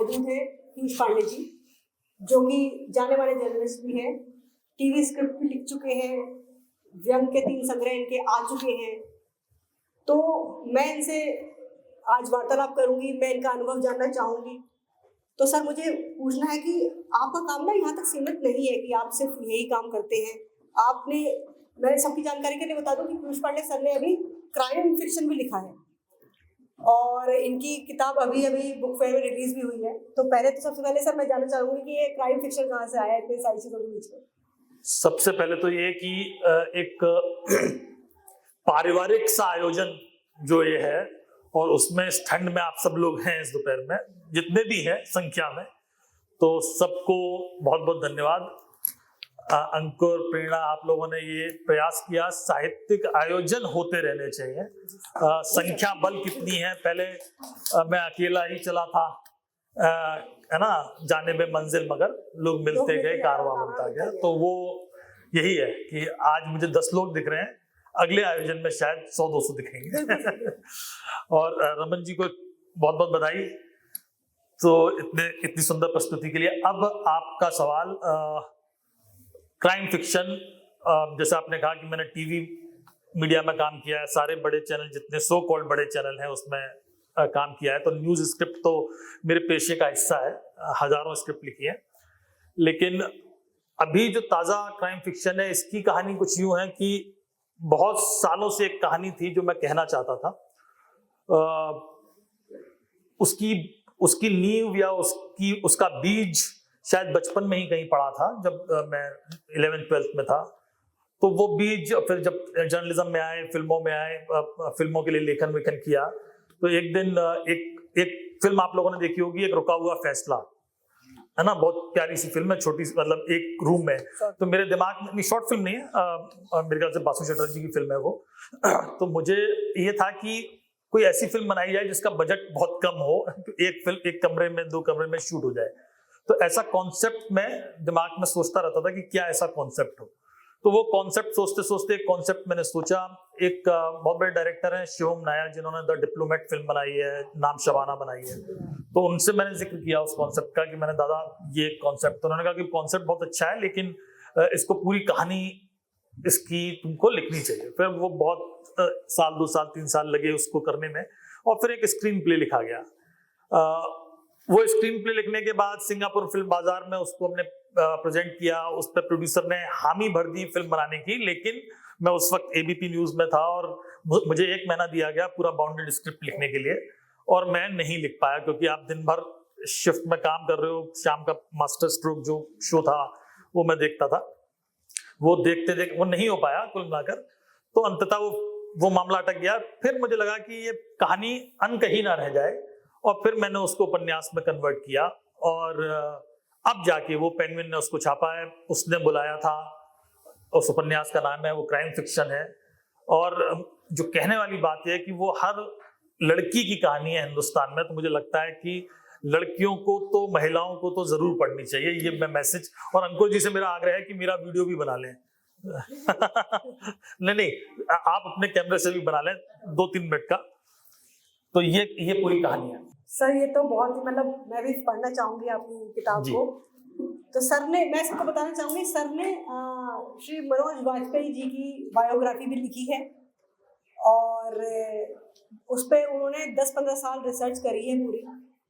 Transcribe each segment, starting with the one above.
मौजूद है पीयूष पांडे जी, जो कि जाने माने जर्नलिस्ट भी हैं, टीवी स्क्रिप्ट भी लिख चुके हैं, व्यंग के 3 संग्रह इनके आ चुके हैं। तो मैं इनसे आज वार्तालाप करूंगी, मैं इनका अनुभव जानना चाहूंगी। तो सर, मुझे पूछना है कि आपका काम ना यहाँ तक सीमित नहीं है कि आप सिर्फ यही काम करते हैं। मैं सबकी जानकारी के लिए बता दूं कि पीयूष पांडे सर ने अभी क्राइम फिक्शन भी लिखा है और इनकी किताब अभी अभी बुक फेयर में रिलीज भी हुई है। तो सबसे पहले सर मैं जानना चाहूंगी कि ये क्राइम फिक्शन कहाँ से आया है इतनी सारी चीजों के बीच में। सबसे पहले तो ये कि एक पारिवारिक सा आयोजन जो ये है, और उसमें इस ठंड में आप सब लोग हैं, इस दोपहर में जितने भी हैं संख्या में, तो सबको बहुत बहुत धन्यवाद। अंकुर, प्रेरणा, आप लोगों ने ये प्रयास किया, साहित्यिक आयोजन होते रहने चाहिए। संख्या बल कितनी है, पहले मैं अकेला ही चला था, है ना, जाने में मंजिल मगर लोग मिलते गए, कारवां बनता गया। तो वो यही है कि आज मुझे 10 लोग दिख रहे हैं, अगले आयोजन में शायद 100-200 दिखेंगे। और रमन जी को बहुत बहुत बधाई तो इतनी सुंदर प्रस्तुति के लिए। अब आपका सवाल, क्राइम फिक्शन, जैसे आपने कहा कि मैंने टीवी मीडिया में काम किया है, सारे बड़े चैनल जितने सो कॉल्ड बड़े चैनल हैं उसमें काम किया है, तो न्यूज स्क्रिप्ट तो मेरे पेशे का हिस्सा है, हजारों स्क्रिप्ट लिखी है। लेकिन अभी जो ताजा क्राइम फिक्शन है, इसकी कहानी कुछ यूं है कि बहुत सालों से एक कहानी थी जो मैं कहना चाहता था। उसकी नींव या उसका बीज शायद बचपन में ही कहीं पड़ा था, जब मैं 11th-12th में था। तो वो बीज फिर जब जर्नलिज्म में आए, फिल्मों में आए, फिल्मों के लिए लेखन वेखन किया, तो एक दिन एक फिल्म आप लोगों ने देखी होगी, एक रुका हुआ फैसला, है ना, बहुत प्यारी सी फिल्म है, छोटी सी, मतलब एक रूम में। तो मेरे दिमाग में, शॉर्ट फिल्म नहीं है, मेरे ख्याल से बासु चटर्जी की फिल्म है वो। तो मुझे ये था कि कोई ऐसी फिल्म बनाई जाए जिसका बजट बहुत कम हो, एक फिल्म एक कमरे में, 2 कमरे में शूट हो जाए। तो ऐसा कॉन्सेप्ट मैं दिमाग में सोचता रहता था कि क्या ऐसा कॉन्सेप्ट हो। तो वो कॉन्सेप्ट सोचते सोचते एक कॉन्सेप्ट मैंने सोचा। एक बहुत बड़े डायरेक्टर हैं शिवम नायर, जिन्होंने द डिप्लोमेट फिल्म बनाई है, नाम शबाना बनाई है। तो उनसे मैंने जिक्र किया उस कॉन्सेप्ट का कि मैंने, दादा ये कॉन्सेप्ट, तो उन्होंने कहा कि कॉन्सेप्ट बहुत अच्छा है, लेकिन इसको पूरी कहानी इसकी तुमको लिखनी चाहिए। फिर वो बहुत साल, 2 साल, 3 साल लगे उसको करने में, और फिर एक स्क्रीन प्ले लिखा गया। वो स्क्रीन प्ले लिखने के बाद सिंगापुर फिल्म बाजार में उसको हमने प्रेजेंट किया। उस पर प्रोड्यूसर ने हामी भर दी फिल्म बनाने की, लेकिन मैं उस वक्त एबीपी न्यूज में था और मुझे 1 महीना दिया गया पूरा बाउंडेड स्क्रिप्ट लिखने के लिए, और मैं नहीं लिख पाया, क्योंकि आप दिन भर शिफ्ट में काम कर रहे हो। शाम का मास्टर स्ट्रोक जो शो था वो मैं देखता था, वो देखते वो नहीं हो पाया कुल मिलाकर। तो अंततः वो मामला अटक गया। फिर मुझे लगा कि ये कहानी अनकही ना रह जाए, और फिर मैंने उसको उपन्यास में कन्वर्ट किया, और अब जाके वो पेंगुइन ने उसको छापा है, उसने बुलाया था। उस उपन्यास का नाम है, वो क्राइम फिक्शन है। और जो कहने वाली बात है कि वो हर लड़की की कहानी है हिंदुस्तान में। तो मुझे लगता है कि लड़कियों को तो, महिलाओं को तो जरूर पढ़नी चाहिए, ये मैं मैसेज। और अंकुर जी से मेरा आग्रह है कि मेरा वीडियो भी बना लें। नहीं, आप अपने कैमरे से भी बना लें 2-3 मिनट का। तो ये पूरी कहानी है सर। ये तो बहुत ही, मतलब मैं भी पढ़ना चाहूंगी आपकी किताब को। तो सर ने, मैं सबको बताना चाहूंगी, सर ने श्री मनोज वाजपेयी जी की बायोग्राफी भी लिखी है, और उस पे उन्होंने 10-15 साल रिसर्च करी है पूरी,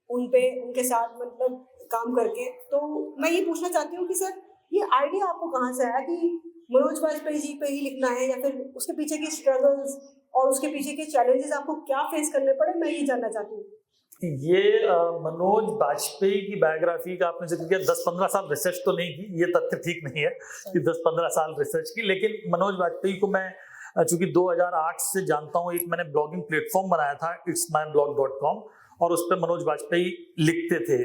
उनके साथ मतलब काम करके। तो मैं ये पूछना चाहती हूँ कि सर, ये आइडिया आपको कहाँ से आया कि मनोज वाजपेयी जी पे ही लिखना है, या फिर उसके पीछे की स्ट्रगल्स और उसके पीछे के चैलेंजेस आपको क्या फेस करने पड़े, मैं ये जानना चाहती हूँ। ये मनोज वाजपेयी की बायोग्राफी का आपने जिक्र किया, 10-15 साल रिसर्च तो नहीं की, ये तथ्य ठीक नहीं है कि 10-15 साल रिसर्च की। लेकिन मनोज वाजपेयी को मैं चूंकि 2008 से जानता हूँ, एक मैंने ब्लॉगिंग प्लेटफॉर्म बनाया था itsmyblog.com, और उस पर मनोज वाजपेयी लिखते थे।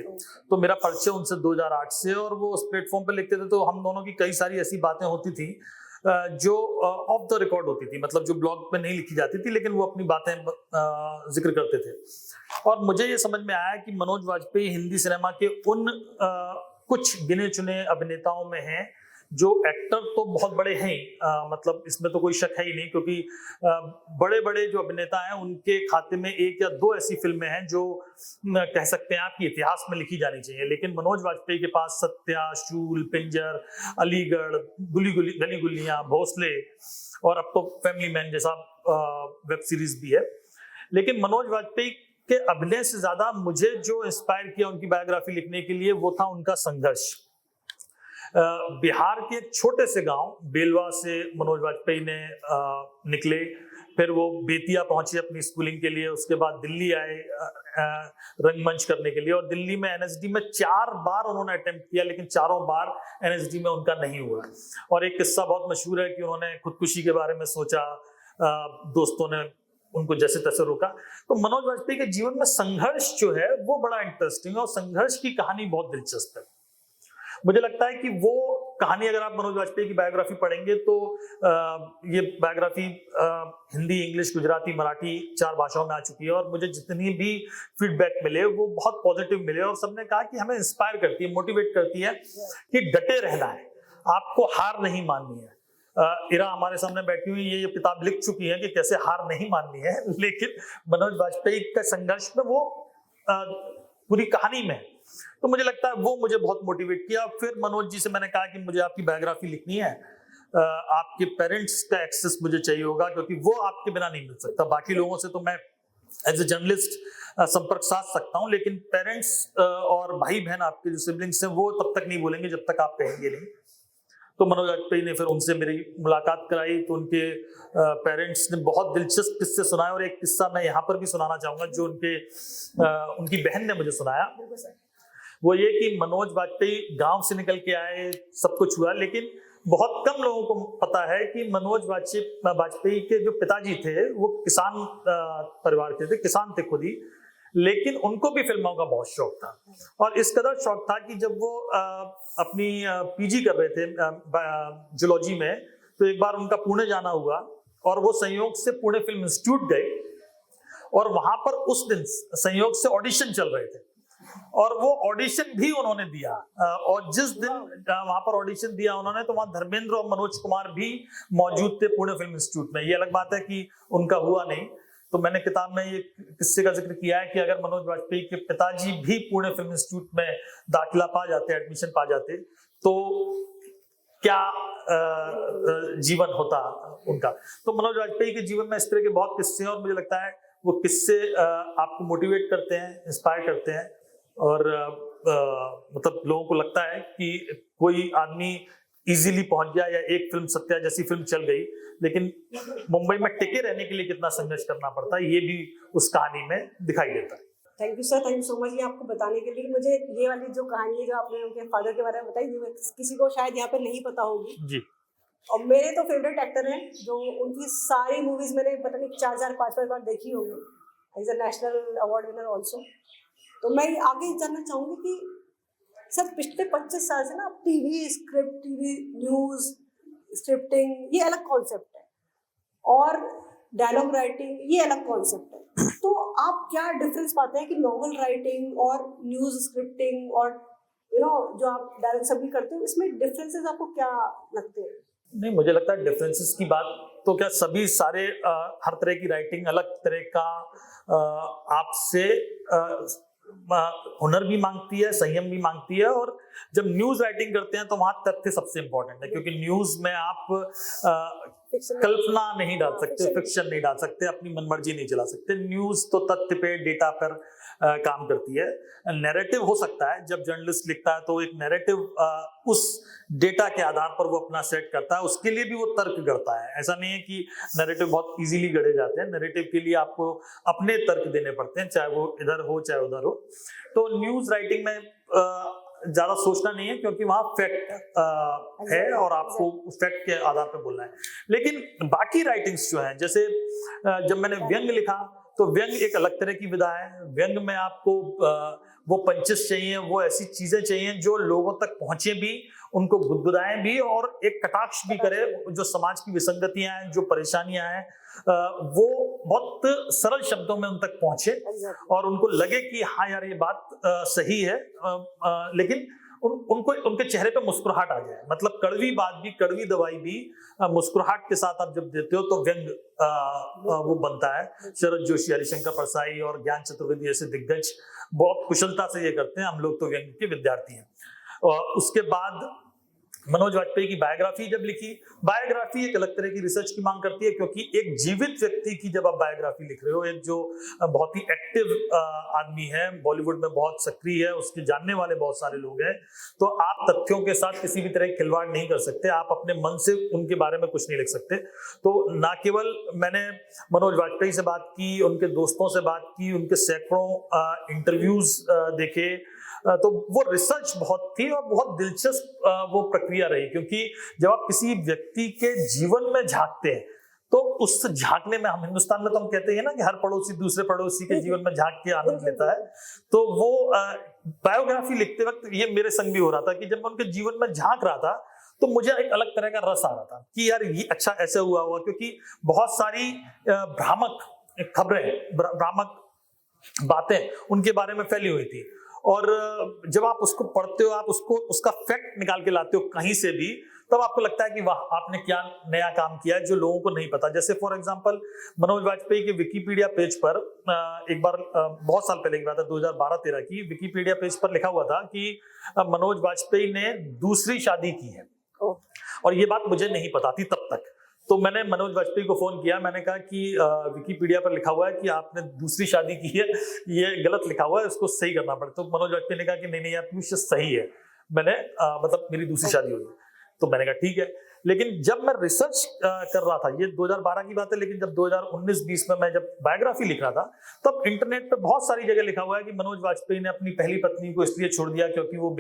तो मेरा परिचय उनसे 2008 से, और वो उस प्लेटफॉर्म पे लिखते थे। तो हम दोनों की कई सारी ऐसी बातें होती थी जो ऑफ द रिकॉर्ड होती थी, मतलब जो ब्लॉग पे नहीं लिखी जाती थी, लेकिन वो अपनी बातें जिक्र करते थे। और मुझे ये समझ में आया कि मनोज वाजपेयी हिंदी सिनेमा के उन कुछ गिने चुने अभिनेताओं में हैं जो एक्टर तो बहुत बड़े हैं ही, मतलब इसमें तो कोई शक है ही नहीं, क्योंकि बड़े बड़े जो अभिनेता हैं उनके खाते में एक या दो ऐसी फिल्में हैं जो कह सकते हैं आपकी इतिहास में लिखी जानी चाहिए। लेकिन मनोज वाजपेयी के पास सत्या, शूल, पिंजर, अलीगढ़, गली गुल्लियां, भोसले और अब तो फैमिली मैन जैसा वेब सीरीज भी है। लेकिन मनोज वाजपेयी के अभिनय से ज्यादा मुझे जो इंस्पायर किया उनकी बायोग्राफी लिखने के लिए वो था उनका संघर्ष। बिहार के एक छोटे से गांव बेलवा से मनोज वाजपेयी ने निकले, फिर वो बेतिया पहुंचे अपनी स्कूलिंग के लिए, उसके बाद दिल्ली आए रंगमंच करने के लिए, और दिल्ली में एनएसडी में 4 बार उन्होंने अटेम्प्ट किया, लेकिन चारों बार एनएसडी में उनका नहीं हुआ। और एक किस्सा बहुत मशहूर है कि उन्होंने खुदकुशी के बारे में सोचा, दोस्तों ने उनको जैसे तैसे रोका। तो मनोज वाजपेयी के जीवन में संघर्ष जो है वो बड़ा इंटरेस्टिंग है, और संघर्ष की कहानी बहुत दिलचस्प है। मुझे लगता है कि वो कहानी अगर आप मनोज वाजपेयी की बायोग्राफी पढ़ेंगे तो ये बायोग्राफी हिंदी, इंग्लिश, गुजराती, मराठी 4 भाषाओं में आ चुकी है, और मुझे जितनी भी फीडबैक मिले वो बहुत पॉजिटिव मिले, और सबने कहा कि हमें इंस्पायर करती है, मोटिवेट करती है कि डटे रहना है, आपको हार नहीं माननी है। इरा हमारे सामने बैठी हुई ये किताब लिख चुकी है कि कैसे हार नहीं माननी है, लेकिन मनोज वाजपेयी का संघर्ष में वो पूरी कहानी में, तो मुझे लगता है वो मुझे बहुत मोटिवेट किया। फिर मनोज जी से मैंने कहा कि मुझे आपकी बायोग्राफी लिखनी है, आपके पेरेंट्स का एक्सेस मुझे चाहिए होगा, क्योंकि वो आपके बिना नहीं मिल सकता। बाकी लोगों से तो मैं एज ए जर्नलिस्ट संपर्क साध सकता हूँ, लेकिन पेरेंट्स और भाई बहन आपके जो सिबलिंग्स हैं वो तब तक नहीं बोलेंगे जब तक आप कहेंगे नहीं। तो मनोज वाजपेयी ने फिर उनसे मेरी मुलाकात कराई, तो उनके पेरेंट्स ने बहुत दिलचस्प किस्से सुनाए, और एक किस्सा मैं यहाँ पर भी सुनाना चाहूंगा जो उनकी बहन ने मुझे सुनाया। वो ये कि मनोज वाजपेयी गांव से निकल के आए, सब कुछ हुआ, लेकिन बहुत कम लोगों को पता है कि मनोज वाजपेयी के जो पिताजी थे वो किसान परिवार के थे, किसान थे खुद ही, लेकिन उनको भी फिल्मों का बहुत शौक था। और इस कदर शौक था कि जब वो अपनी पीजी कर रहे थे जूलॉजी में, तो एक बार उनका पुणे जाना हुआ, और वो संयोग से पुणे फिल्म इंस्टीट्यूट गए, और वहां पर उस दिन संयोग से ऑडिशन चल रहे थे, और वो ऑडिशन भी उन्होंने दिया। और जिस दिन वहां पर ऑडिशन दिया उन्होंने, तो वहां धर्मेंद्र और मनोज कुमार भी मौजूद थे पुणे फिल्म इंस्टीट्यूट में। ये अलग बात है कि उनका हुआ नहीं, तो मैंने किताब में ये किस्से का जिक्र किया है कि अगर मनोज वाजपेयी के पिताजी भी पुणे फिल्म इंस्टीट्यूट में दाखिला पा जाते, एडमिशन पा जाते, तो क्या जीवन होता उनका। तो मनोज वाजपेयी के जीवन में इस तरह के बहुत किस्से हैं, और मुझे लगता है वो किस्से आपको मोटिवेट करते हैं, इंस्पायर करते हैं, और मतलब लोगों को लगता है कि कोई आदमी इजीली पहुंच गया, या एक फिल्म सत्या जैसी फिल्म चल गई, लेकिन मुंबई में टिके रहने के लिए कितना संघर्ष करना पड़ता है ये भी उस कहानी में दिखाई देता है। Thank you sir, thank you so much ये आपको बताने के लिए। मुझे ये वाली जो कहानी है जो आपने उनके फादर के बारे में बताई, जो किसी को शायद यहाँ पे नहीं पता होगी जी। और मेरे तो फेवरेट एक्टर हैं, जो उनकी सारी मूवीज मैंने पता नहीं 4-4, 5-5 बार देखी होंगी, as a national award winner also. तो मैं आगे जानना चाहूँगी कि सर पिछले 25 साल से ना TV script, TV news, scripting ये अलग कॉन्सेप्ट है, और डायलॉग राइटिंग ये अलग कॉन्सेप्ट है। तो आप क्या डिफरेंस पाते हैं कि नॉवल राइटिंग और न्यूज़ स्क्रिप्टिंग और जो आप डायलॉग सभी करते हो, इसमें डिफरेंसेस आपको क्या लगते हैं? नहीं, मुझे लगता है डिफरेंसेस की बात तो क्या, सभी सारे हर तरह की राइटिंग अलग तरह का आपसे हुनर भी मांगती है, संयम भी मांगती है। और जब न्यूज राइटिंग करते हैं तो वहां तथ्य सबसे इंपॉर्टेंट है, क्योंकि न्यूज में आप कल्पना नहीं डाल सकते, फिक्शन नहीं डाल सकते, अपनी मनमर्जी नहीं चला सकते। न्यूज तो तथ्य पे, डेटा पर काम करती है। नैरेटिव हो सकता है, जब जर्नलिस्ट लिखता है तो एक नैरेटिव उस डेटा के आधार पर वो अपना सेट करता है, उसके लिए भी वो तर्क गढ़ता है। ऐसा नहीं है कि नैरेटिव बहुत इजीली गढ़े जाते हैं, नैरेटिव के लिए आपको अपने तर्क देने पड़ते हैं, चाहे वो इधर हो चाहे उधर हो। तो न्यूज राइटिंग में ज्यादा सोचना नहीं है, क्योंकि वहां फैक्ट है और आपको उस फैक्ट के आधार पर बोलना है। लेकिन बाकी राइटिंग्स जो हैं, जैसे जब मैंने व्यंग लिखा तो व्यंग एक अलग तरह की विधा है। व्यंग में आपको वो पंचेस चाहिए, वो ऐसी चीजें चाहिए जो लोगों तक पहुंचे भी, उनको गुदगुदाएं भी, और एक कटाक्ष भी करे। जो समाज की विसंगतियां हैं, जो परेशानियां हैं, वो बहुत सरल शब्दों में उन तक पहुंचे और उनको लगे कि हाँ यार ये बात सही है, लेकिन उनको उनके चेहरे पे मुस्कुराहट आ जाए, मतलब कड़वी बात भी, कड़वी दवाई भी मुस्कुराहट के साथ आप जब देते हो तो व्यंग वो बनता है। शरद जोशी, हरिशंकर परसाई और ज्ञान चतुर्वेदी ऐसे दिग्गज बहुत कुशलता से ये करते हैं, हम लोग तो व्यंग के विद्यार्थी हैं। उसके बाद मनोज वाजपेयी की बायोग्राफी जब लिखी, बायोग्राफी एक अलग तरह की रिसर्च की मांग करती है, क्योंकि एक जीवित व्यक्ति की जब आप बायोग्राफी लिख रहे हो, एक जो बहुत ही एक्टिव आदमी है, बॉलीवुड में बहुत सक्रिय है, उसके जानने वाले बहुत सारे लोग हैं, तो आप तथ्यों के साथ किसी भी तरह की खिलवाड़ नहीं कर सकते, आप अपने मन से उनके बारे में कुछ नहीं लिख सकते। तो ना केवल मैंने मनोज वाजपेयी से बात की, उनके दोस्तों से बात की, उनके सैकड़ों इंटरव्यूज देखे, तो वो रिसर्च बहुत थी और बहुत दिलचस्प वो प्रक्रिया रही, क्योंकि जब आप किसी व्यक्ति के जीवन में झांकते हैं तो उस झांकने में, हम हिंदुस्तान में तो हम कहते हैं ना कि हर पड़ोसी दूसरे पड़ोसी के जीवन में झांक के आनंद लेता है, तो वो बायोग्राफी लिखते वक्त ये मेरे संग भी हो रहा था कि जब मैं उनके जीवन में झांक रहा था तो मुझे एक अलग तरह का रस आ रहा था कि यार ये अच्छा ऐसे हुआ हुआ, क्योंकि बहुत सारी भ्रामक खबरें, भ्रामक बातें उनके बारे में फैली हुई थी, और जब आप उसको पढ़ते हो, आप उसका फैक्ट निकाल के लाते हो कहीं से भी, तब आपको लगता है कि वाह, आपने क्या नया काम किया है जो लोगों को नहीं पता। जैसे फॉर एग्जांपल मनोज वाजपेयी के विकिपीडिया पेज पर एक बार, बहुत साल पहले की बात है, 2012-13 की, विकिपीडिया पेज पर लिखा हुआ था कि मनोज वाजपेयी ने दूसरी शादी की है, और ये बात मुझे नहीं पता थी तब तक। तो मैंने मनोज वाजपेयी को फोन किया, मैंने कहा कि विकिपीडिया पर लिखा हुआ है कि आपने दूसरी शादी की है, ये गलत लिखा हुआ है, इसको सही करना पड़े। तो मनोज वाजपेयी ने कहा कि नहीं यार पीयूष सही है, मैंने मतलब मेरी दूसरी शादी हुई। तो मैंने कहा ठीक है, लेकिन जब मैं रिसर्च कर रहा था, ये 2012 की बात है, लेकिन जब 2019-20 में मैं जब बायोग्राफी लिख रहा था, तब इंटरनेट पे बहुत सारी जगह लिखा हुआ है कि मनोज वाजपेयी ने अपनी पहली पत्नी को इसलिए छोड़ दिया क्योंकि वो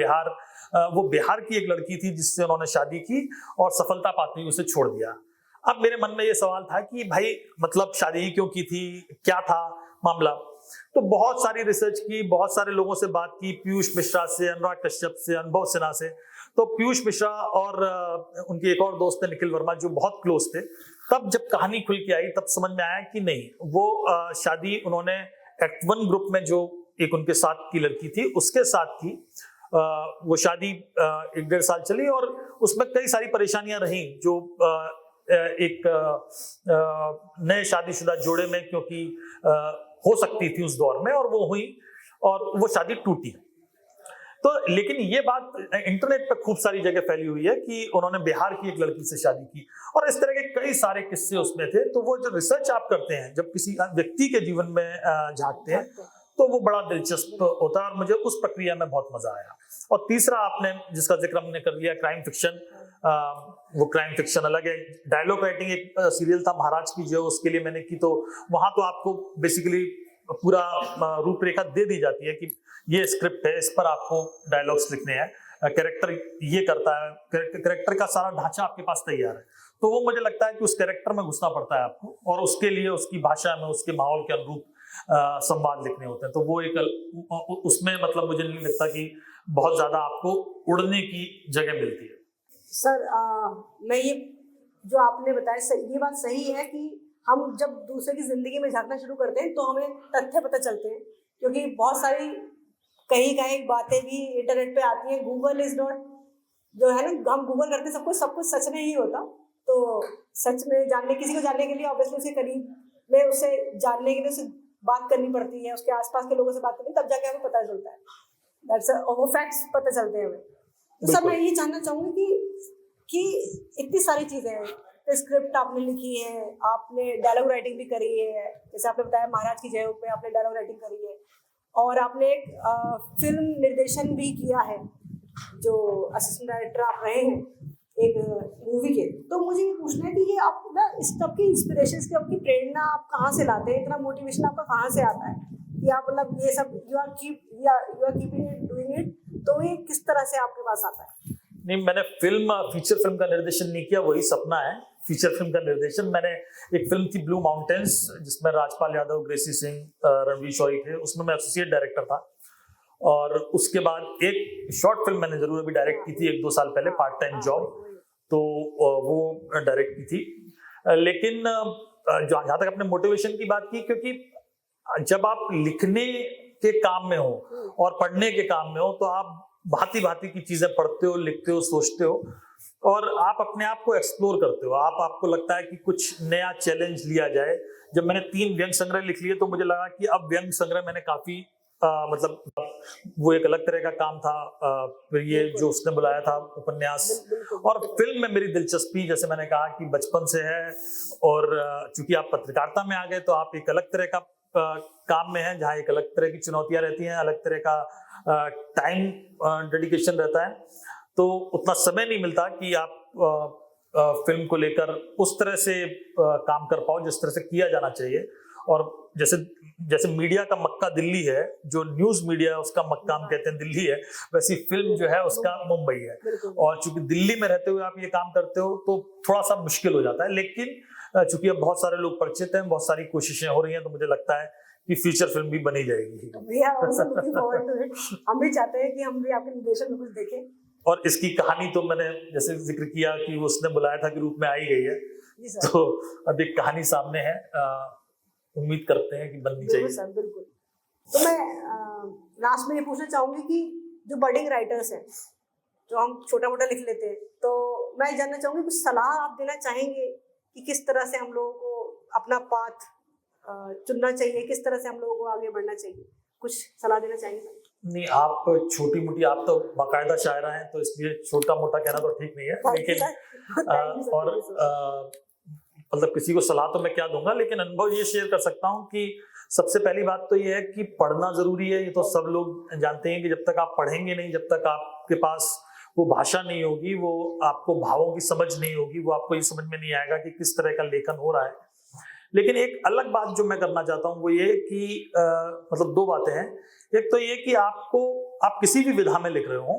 बिहार की एक लड़की थी जिससे उन्होंने शादी की और सफलता पाते ही उसे छोड़ दिया। अब मेरे मन में ये सवाल था कि भाई मतलब शादी ही क्यों की थी, क्या था मामला? तो बहुत सारी रिसर्च की, बहुत सारे लोगों से बात की, पीयूष मिश्रा से, अनुराग कश्यप से, अनुभव सिन्हा से। तो पीयूष मिश्रा और उनके एक और दोस्त थे निखिल वर्मा, जो बहुत क्लोज थे। तब जब कहानी खुल के आई तब समझ में आया कि नहीं, वो शादी उन्होंने एक्ट वन ग्रुप में जो एक उनके साथ की लड़की थी उसके साथ की। वो शादी 1-1.5 साल चली और उसमें कई सारी परेशानियां रही जो एक नए शादीशुदा जोड़े में, क्योंकि हो सकती थी उस दौर में, और वो हुई और वो शादी टूटी। तो लेकिन ये बात इंटरनेट पर खूब सारी जगह फैली हुई है कि उन्होंने बिहार की एक लड़की से शादी की, और इस तरह के कई सारे किस्से उसमें थे। तो वो जो रिसर्च आप करते हैं, जब किसी व्यक्ति के जीवन में झांकते हैं, तो वो बड़ा दिलचस्प होता है और मुझे उस प्रक्रिया में बहुत मजा आया। और तीसरा आपने जिसका जिक्र हमने कर लिया, क्राइम फिक्शन, वो क्राइम फिक्शन अलग है। डायलॉग राइटिंग एक सीरियल था महाराज की जो, उसके लिए मैंने की, तो वहां तो आपको बेसिकली पूरा रूपरेखा दे दी जाती है कि ये स्क्रिप्ट है, इस पर आपको डायलॉग्स लिखने हैं, कैरेक्टर ये करता है, कैरेक्टर का सारा ढांचा आपके पास तैयार है। तो वो मुझे लगता है कि उस कैरेक्टर में घुसना पड़ता है आपको, और उसके लिए उसकी भाषा में, उसके माहौल के अनुरूप संवाद लिखने होते हैं। तो वो एक उसमें मतलब मुझे नहीं लगता कि बहुत ज्यादा आपको उड़ने की जगह मिलती है। सर मैं ये जो आपने बताया ये बात सही है कि हम जब दूसरे की जिंदगी में झांकना शुरू करते हैं तो हमें तथ्य पता चलते हैं, क्योंकि बहुत सारी कहीं बातें भी इंटरनेट पे आती हैं। गूगल इज नॉट, जो है ना, हम गूगल करते हैं सब कुछ सच में ही होता। तो सच में किसी को जानने के लिए ऑब्वियसली उसके करीब में, उससे जानने के लिए उसे बात करनी पड़ती है, उसके आसपास के लोगों से बात करनी, तब जाके हमें पता चलता है, वो फैक्ट्स पता चलते हैं हमें। तो सर मैं ये जानना चाहूंगी कि इतनी सारी चीजें हैं, स्क्रिप्ट आपने लिखी है, आपने डायलॉग राइटिंग भी करी है, जैसे आपने बताया महाराज की जय हो पे आपने डायलॉग राइटिंग करी है, और आपने एक फिल्म निर्देशन भी किया है, जो असिस्टेंट डायरेक्टर आप रहे हैं एक मूवी के। तो मुझे ये पूछना है कि ये आप ना इस सब की इंस्पिरेशन की, आपकी प्रेरणा आप कहाँ से लाते हैं, इतना मोटिवेशन आपका कहाँ से आता है कि आप मतलब ये सब you are keeping it, doing it, तो ये किस तरह से आपके पास आता है? नहीं, मैंने फीचर फिल्म का निर्देशन नहीं किया, वही सपना है फीचर फिल्म का निर्देशन। मैंने एक फिल्म थी ब्लू माउंटेन्स, जिसमें राजपाल यादव, ग्रेसी सिंह, रणवीर शौरी थे, उसमें मैं एसोसिएट डायरेक्टर था। और उसके बाद एक शॉर्ट फिल्म मैंने जरूर अभी डायरेक्ट की थी 1-2 साल पहले, पार्ट टाइम जॉब, तो वो डायरेक्ट की थी। लेकिन जहाँ तक अपने मोटिवेशन की बात की, क्योंकि जब आप लिखने के काम में हो और पढ़ने के काम में हो, तो आप भांति भांति की चीजें पढ़ते हो, लिखते हो, सोचते हो और आप अपने आप को एक्सप्लोर करते हो। आपको लगता है कि कुछ नया चैलेंज लिया जाए। जब मैंने 3 व्यंग संग्रह लिख लिए तो मुझे लगा कि अब व्यंग संग्रह मैंने काफी मतलब वो एक अलग तरह का काम था। फिर ये जो उसने बुलाया था उपन्यास, और फिल्म में मेरी दिलचस्पी जैसे मैंने कहा कि बचपन से है। और चूंकि आप पत्रकारिता में आ गए तो आप एक अलग तरह का काम में है जहाँ एक अलग तरह की चुनौतियां रहती हैं, अलग तरह का टाइम डेडिकेशन रहता है, तो उतना समय नहीं मिलता कि आप फिल्म को लेकर उस तरह से काम कर पाओ जिस तरह से किया जाना चाहिए। और जैसे मीडिया का मक्का दिल्ली है, जो न्यूज मीडिया है उसका मक्का हम कहते हैं दिल्ली है, वैसी फिल्म जो है उसका मुंबई है। और चूंकि दिल्ली में रहते हुए आप ये काम करते हो तो थोड़ा सा मुश्किल हो जाता है, लेकिन चूंकि अब बहुत सारे लोग परिचित हैं, बहुत सारी कोशिशें हो रही हैं, तो मुझे लगता है कि फीचर फिल्म भी बनी जाएगी। हम भी चाहते हैं कि हम भी आपके निर्देशन में कुछ देखें। और इसकी कहानी तो मैंने जैसे जिक्र किया कि वो उसने बुलाया था के रूप में आई गई है, तो अब एक कहानी सामने है, उम्मीद करते हैं कि बननी चाहिए। सर बिल्कुल। तो मैं लास्ट में ये पूछना चाहूंगी कि जो बडिंग राइटर्स हैं, जो हम छोटा मोटा लिख लेते हैं, तो मैं जानना चाहूंगी कुछ सलाह आप देना चाहेंगे कि किस तरह से हम लोगों को अपना पाथ चुनना चाहिए, किस तरह से हम लोगों को आगे बढ़ना चाहिए, कुछ सलाह देना चाहेंगे? नहीं, आप छोटी मोटी, आप तो बाकायदा शायरा हैं तो इसलिए छोटा मोटा कहना तो ठीक नहीं है, लेकिन और मतलब किसी को सलाह तो मैं क्या दूंगा, लेकिन अनुभव ये शेयर कर सकता हूँ कि सबसे पहली बात तो ये है कि पढ़ना जरूरी है। ये तो सब लोग जानते हैं कि जब तक आप पढ़ेंगे नहीं, जब तक आपके पास वो भाषा नहीं होगी, वो आपको भावों की समझ नहीं होगी, वो आपको ये समझ में नहीं आएगा कि किस तरह का लेखन हो रहा है। लेकिन एक अलग बात जो मैं करना चाहता हूँ वो ये कि मतलब 2 बातें हैं। एक तो ये कि आप किसी भी विधा में लिख रहे हो,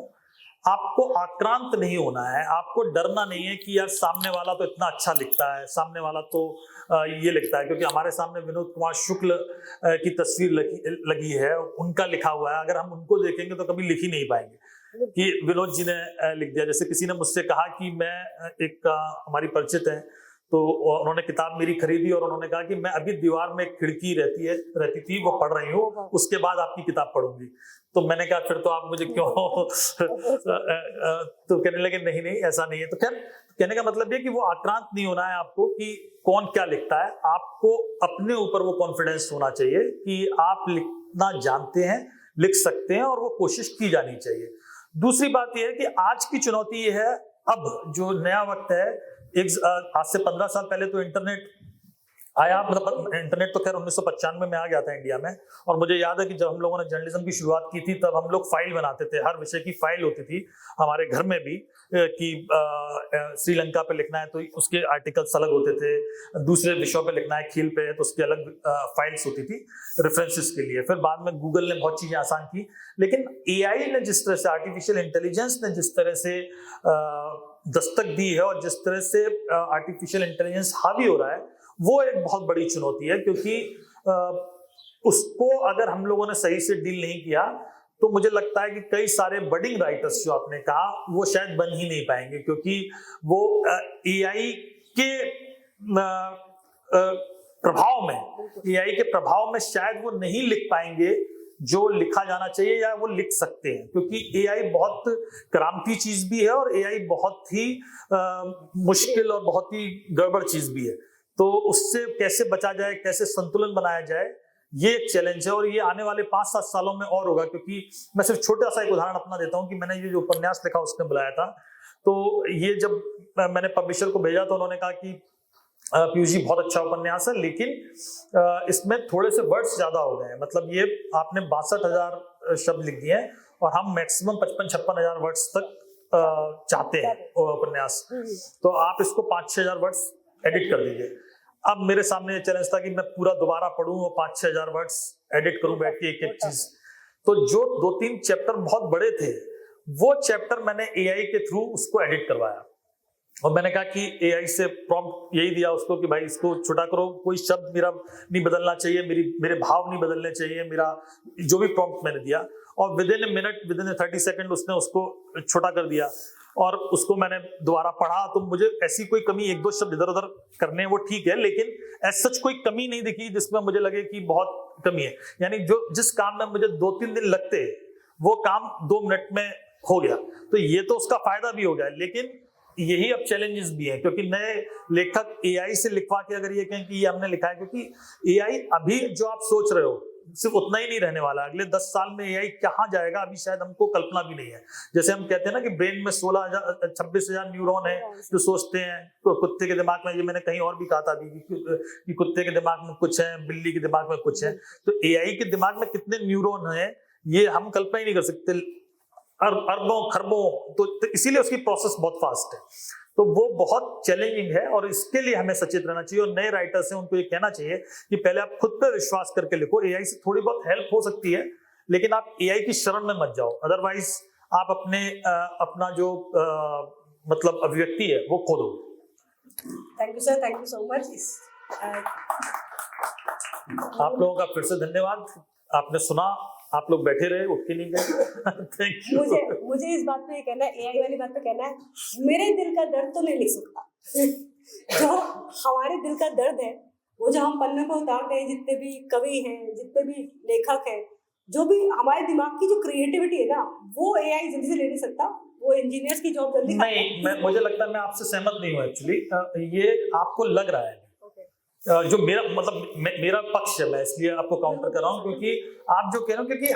आपको आक्रांत नहीं होना है, आपको डरना नहीं है कि यार सामने वाला तो इतना अच्छा लिखता है, सामने वाला तो ये लिखता है। क्योंकि हमारे सामने विनोद कुमार शुक्ल की तस्वीर लगी है, उनका लिखा हुआ है, अगर हम उनको देखेंगे तो कभी लिख ही नहीं पाएंगे कि विनोद जी ने लिख दिया। जैसे किसी ने मुझसे कहा कि मैं हमारी परिचित है, तो उन्होंने किताब मेरी खरीदी और उन्होंने कहा कि मैं अभी दीवार में एक खिड़की रहती थी वो पढ़ रही हूँ, उसके बाद आपकी किताब पढ़ूंगी। तो मैंने कहा फिर तो आप मुझे क्यों तो कहने लगे नहीं ऐसा नहीं है। तो खैर कहने का मतलब ये कि वो आक्रांत नहीं होना है आपको कि कौन क्या लिखता है, आपको अपने ऊपर वो कॉन्फिडेंस होना चाहिए कि आप लिखना जानते हैं, लिख सकते हैं, और वो कोशिश की जानी चाहिए। दूसरी बात यह है कि आज की चुनौती ये है, अब जो नया वक्त है, आज से 15 साल पहले तो इंटरनेट आया, मतलब इंटरनेट तो खैर 1995 में आ गया था इंडिया में। और मुझे याद है कि जब हम लोगों ने जर्नलिज्म की शुरुआत की थी तब हम लोग फाइल बनाते थे, हर विषय की फाइल होती थी हमारे घर में भी, कि श्रीलंका पे लिखना है तो उसके आर्टिकल्स अलग होते थे, दूसरे विषयों पे लिखना है, खेल पे है तो उसकी अलग फाइल्स होती थी रेफरेंसेस के लिए। फिर बाद में गूगल ने बहुत चीजें आसान की, लेकिन एआई ने जिस तरह से, आर्टिफिशियल इंटेलिजेंस ने जिस तरह से दस्तक दी है और जिस तरह से आर्टिफिशियल इंटेलिजेंस हावी हो रहा है, वो एक बहुत बड़ी चुनौती है। क्योंकि उसको अगर हम लोगों ने सही से डील नहीं किया तो मुझे लगता है कि कई सारे बडिंग राइटर्स जो आपने कहा वो शायद बन ही नहीं पाएंगे, क्योंकि वो एआई के प्रभाव में शायद वो नहीं लिख पाएंगे जो लिखा जाना चाहिए, या वो लिख सकते हैं। क्योंकि एआई बहुत क्रांति चीज भी है और एआई बहुत ही मुश्किल और बहुत ही गड़बड़ चीज भी है। तो उससे कैसे बचा जाए, कैसे संतुलन बनाया जाए, ये एक चैलेंज है। और ये आने वाले 5-7 सालों में और होगा। क्योंकि मैं सिर्फ छोटा सा एक उदाहरण अपना देता हूँ कि मैंने ये जो उपन्यास लिखा उसने बुलाया था, तो ये जब मैंने पब्लिशर को भेजा तो उन्होंने कहा कि पीयूष जी बहुत अच्छा उपन्यास है, लेकिन इसमें थोड़े से वर्ड्स ज्यादा हो गए हैं। मतलब ये आपने 62,000 शब्द लिख दिए हैं और हम मैक्सिमम 55-56,000 वर्ड्स तक चाहते हैं उपन्यास, तो आप इसको 5-6,000 वर्ड्स एडिट कर दीजिए। अब मेरे सामने ये चैलेंज था कि मैं पूरा दोबारा पढ़ूं और 5-6,000 वर्ड्स एडिट करूं बैठ के एक चीज। तो जो 2-3 चैप्टर बहुत बड़े थे, वो चैप्टर मैंने एआई के थ्रू उसको एडिट करवाया। और मैंने कहा कि एआई से प्रॉम्प्ट यही दिया उसको कि भाई इसको छोटा करो, कोई शब्द मेरा नहीं बदलना चाहिए, मेरे भाव नहीं बदलने चाहिए, मेरा जो भी प्रॉम्प्ट मैंने दिया। और with in a minute, with in 30 second उसने उसको छोटा कर दिया। और उसको मैंने दोबारा पढ़ा तो मुझे ऐसी कोई कमी, 1-2 शब्द इधर उधर करने वो ठीक है, लेकिन ऐसा सच कोई कमी नहीं दिखी जिसमें मुझे लगे कि बहुत कमी है। यानी जिस काम में मुझे 2-3 दिन लगते वो काम 2 मिनट में हो गया, तो ये तो उसका फायदा भी हो गया, लेकिन यही अब चैलेंजेस भी हैं, क्योंकि नए लेखक एआई से लिखवा के अगर ये कहें कि ये हमने लिखा है, क्योंकि एआई अभी जो आप सोच रहे हो सिर्फ उतना ही नहीं रहने वाला, अगले 10 साल में एआई कहाँ जाएगा अभी शायद हमको कल्पना भी नहीं है। जैसे हम कहते हैं ना कि ब्रेन में 26,000 न्यूरॉन है जो सोचते हैं, तो कुत्ते के दिमाग में, ये मैंने कहीं और भी कहा था अभी कि कुत्ते के दिमाग में कुछ है, बिल्ली के दिमाग में कुछ है, तो एआई के दिमाग में कितने न्यूरॉन है ये हम कल्पना ही नहीं कर सकते, अरबों खरबों, तो इसीलिए उसकी प्रोसेस बहुत फास्ट है, तो वो बहुत चैलेंजिंग है और इसके लिए हमें सचेत रहना चाहिए। और नए राइटर्स हैं उनको ये कहना चाहिए कि पहले आप खुद पे विश्वास करके लिखो, एआई से थोड़ी बहुत हेल्प हो सकती है, लेकिन आप एआई की शरण में मत जाओ, अदरवाइज आप अपना जो मतलब अभिव्यक्ति है वो खो दो। Thank you sir, thank you so much. आप लोगों का फिर से धन्यवाद, आपने सुना, आप लोग बैठे रहे, उठ के नहीं गए। Thank you. मुझे इस बात पे ये कहना है, एआई वाली बात पे कहना है, मेरे दिल का दर्द तो नहीं लिख सकता। जो हमारे दिल का दर्द है, वो जो हम पन्ने पे उतारते हैं, जितने भी कवि हैं, जितने भी लेखक हैं, जो भी हमारे दिमाग की जो क्रिएटिविटी है ना, वो एआई जल्दी से ले नहीं सकता, वो इंजीनियर्स की जॉब जल्दी नहीं, मुझे लगता है मैं आपसे सहमत नहीं हूँ एक्चुअली, ये आपको लग रहा है, जो मेरा मतलब मेरा पक्ष है, मैं इसलिए आपको काउंटर कर रहा हूँ, क्योंकि आप जो कह रहे हो, क्योंकि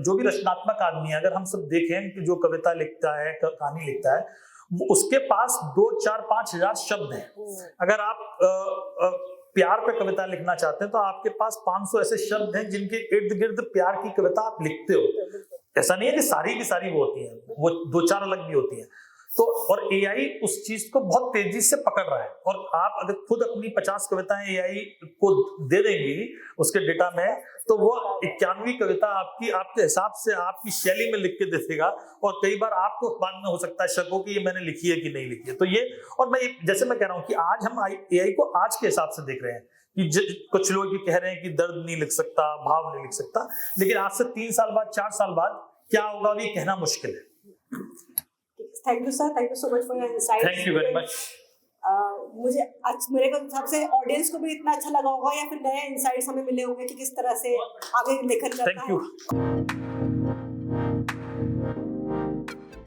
जो भी रचनात्मक आदमी है, अगर हम सब देखें कि जो कविता लिखता है, कहानी लिखता है, उसके पास 2, 4, 5 हजार शब्द हैं। अगर आप प्यार पे कविता लिखना चाहते हैं तो आपके पास 500 ऐसे शब्द हैं जिनके इर्द गिर्द प्यार की कविता आप लिखते हो। ऐसा नहीं है कि सारी की सारी वो होती हैं, वो 2-4 अलग भी होती हैं। तो और एआई उस चीज को बहुत तेजी से पकड़ रहा है, और आप अगर खुद अपनी 50 कविताएं एआई को दे देंगी उसके डेटा में, तो वो 91वीं कविता आपके हिसाब से आपकी शैली में लिख के दे देगा, और कई बार आपको बाद में हो सकता है शक हो कि ये मैंने लिखी है कि नहीं लिखी है। तो ये, और मैं जैसे मैं कह रहा हूँ कि आज हम एआई को आज के हिसाब से देख रहे हैं कि कुछ लोग ये कह रहे हैं कि दर्द नहीं लिख सकता, भाव नहीं लिख सकता, लेकिन आज से 3 साल बाद, 4 साल बाद क्या होगा ये कहना मुश्किल है। Thank you sir, thank you so much for your insight. Thank you very much. मुझे मेरे हिसाब से ऑडियंस को भी इतना अच्छा लगा होगा, या फिर नए इनसाइट्स हमें मिले होंगे कि किस तरह से आगे लेखन करना है। Thank you.